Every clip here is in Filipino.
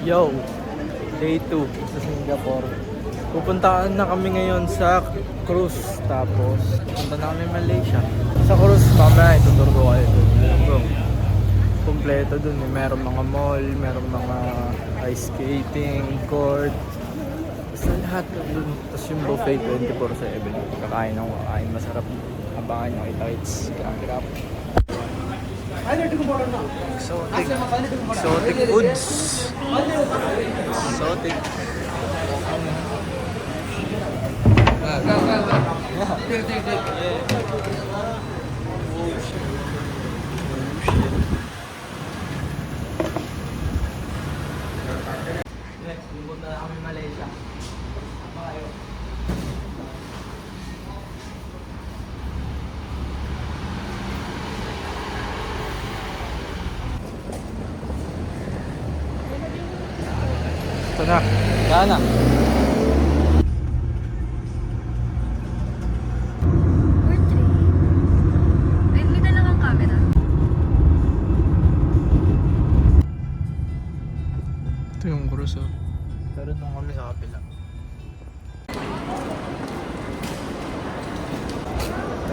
Yo, day 2 sa Singapore. Pupuntaan na kami ngayon sa cruise. Tapos, pupunta na kami Malaysia. Sa cruise, mamaya ituturo ko kayo dun. Bro, kompleto dun eh. Merong mga mall, merong mga ice skating, court. Basta lahat dun. Tapos yung buffet 24/7. Kakain ng kakain. Masarap. Abangan nyo kita-kits. Kirap-kirap. Exotic foods. Exotic. Next, pupunta na kami Malaysia. Kayo. Ito na. Yan na. May dala kang camera. Ito yung cruise oh. Pero doon kami sa kapila.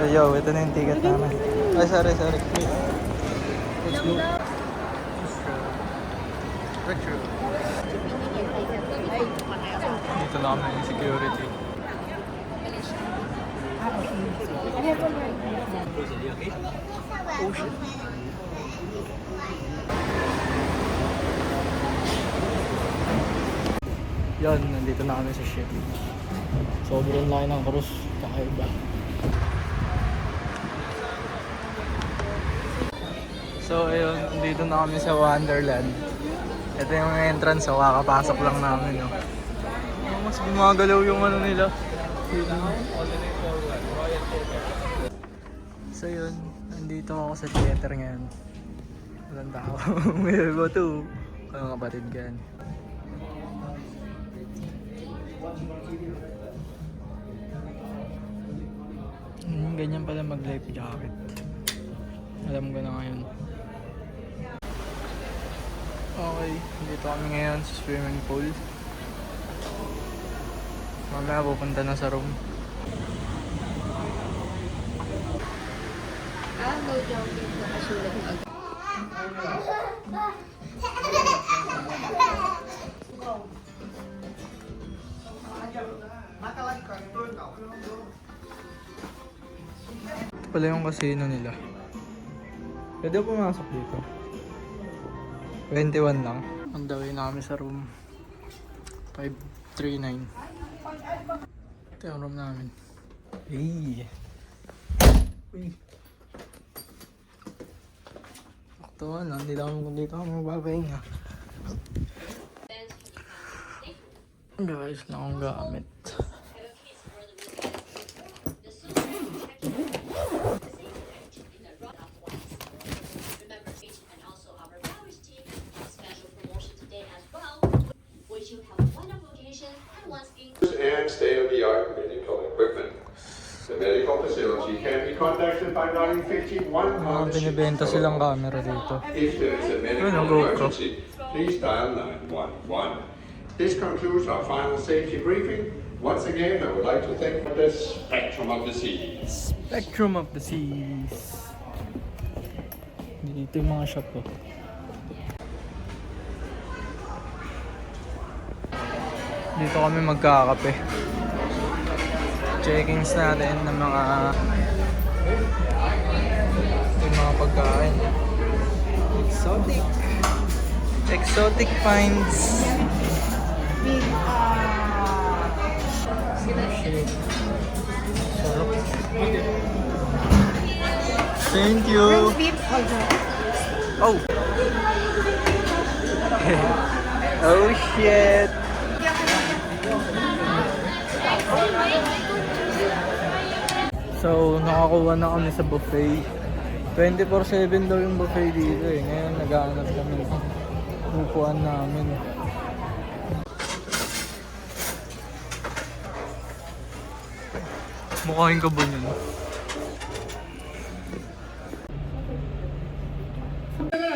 Yo, ito na yung ticket namin. Ay, sorry. Wait. Let's go. Retro. Dito na kami yung security. Ocean. Yan, nandito na kami sa ship. Sobrang laki ng cruise, kakaiba. So ayun, nandito na kami sa Wonderland. Ito yung entrance, so kakapasok lang namin. No? Mas gumagalaw yung ano nila. So yun, nandito ako sa theater ngayon. Walang tao. May iba to. Kaya kapatid gan. Ganyan pala mag-life jacket. Alam ko na ngayon. Okay, dito kami ngayon sa swimming pool. Mamaya pupunta na sa room. No joking sa kasulat agad. Ito pala yung casino nila. Pwede ko pumasok dito. 21 lang. On the way na kami sa room 539. Ito yung room namin. Hey! Uy! Sakto na, dito kami magpapahinga. Guys, na akong gamit. And state-of-the-art medical equipment. The medical facility can be contacted by dialing 51 on the Binibenta silang camera dito. If there is a medical emergency, please dial 911. This concludes our final safety briefing. Once again, I would like to thank the Spectrum of the Seas. Spectrum of the Seas. Dito yung mga shop ko. Dito kami magkakape. Checkings natin ng mga pagkain. Exotic finds. Sarap. Thank you. Oh. Oh shit. So, nakakuha na kami sa buffet. 24/7 daw yung buffet dito eh. Ngayon, nag-aanap kami ng upuan namin. Mukhain ka ba yun?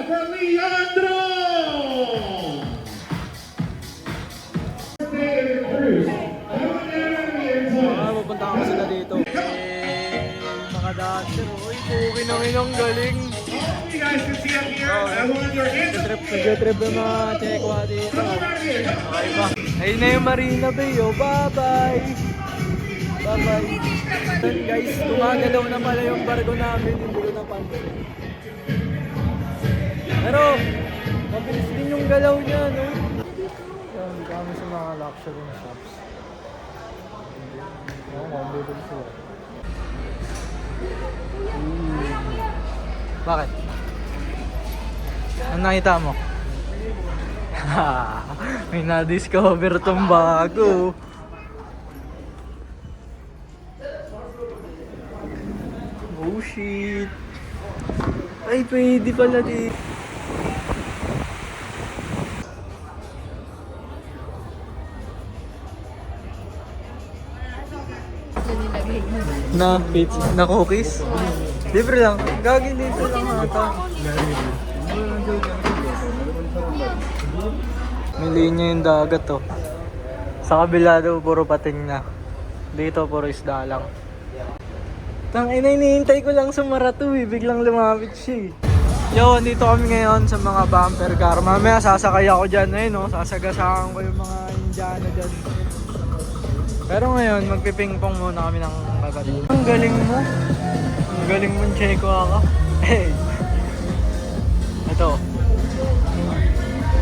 For Leandro! Inong galing. You guys can see up here. I want your hands up. Nag-trip yung mga Chekwa dito. Okay ba? Ayun na yung Marina Bay, oh. Bye-bye! Bye-bye! Guys, gumagalaw na pala yung barko namin. Hindi ko napansin. Pero, mabilis din yung galaw niya, no? Yan, kami sa mga luxury shops. Oo, mabilis sila. Bakit? Ano nakita mo? May na-discover tong bago. Oh shit. Ay, pwede pala di. Na pizza, na cookies? Libre lang. Gagi libre lang ata. May linya yung dagat to. Sa kabila daw puro pating na. Dito puro isda lang. Tangina, hinihintay ko lang sumara to eh. Biglang lumapit siya eh. Yo, dito kami ngayon sa mga bumper car. Mamaya sasakay ako dyan eh, no? Sasagasakan ko yung mga Indiana dyan. Pero ngayon, magpipingpong muna kami ng kagabi. Ang galing mo. Ang galing mo, Cheko ako. Hey. Ito.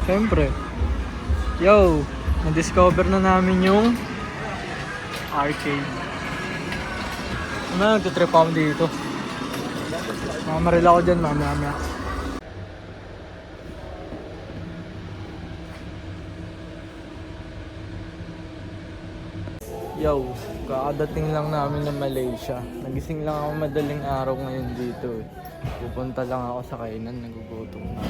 Siyempre. Yo, na-discover na namin yung arcade. Ano, nagtitrip ako dito. Mamaril ako dyan, mamaya. Yo, kakadating lang namin ng Malaysia. Nagising lang ako madaling araw ngayon dito eh. Pupunta lang ako sa kainan, nagugutom na.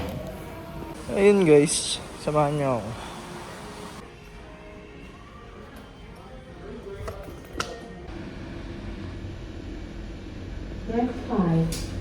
Ayun guys, samahan niyo ako. Next 5.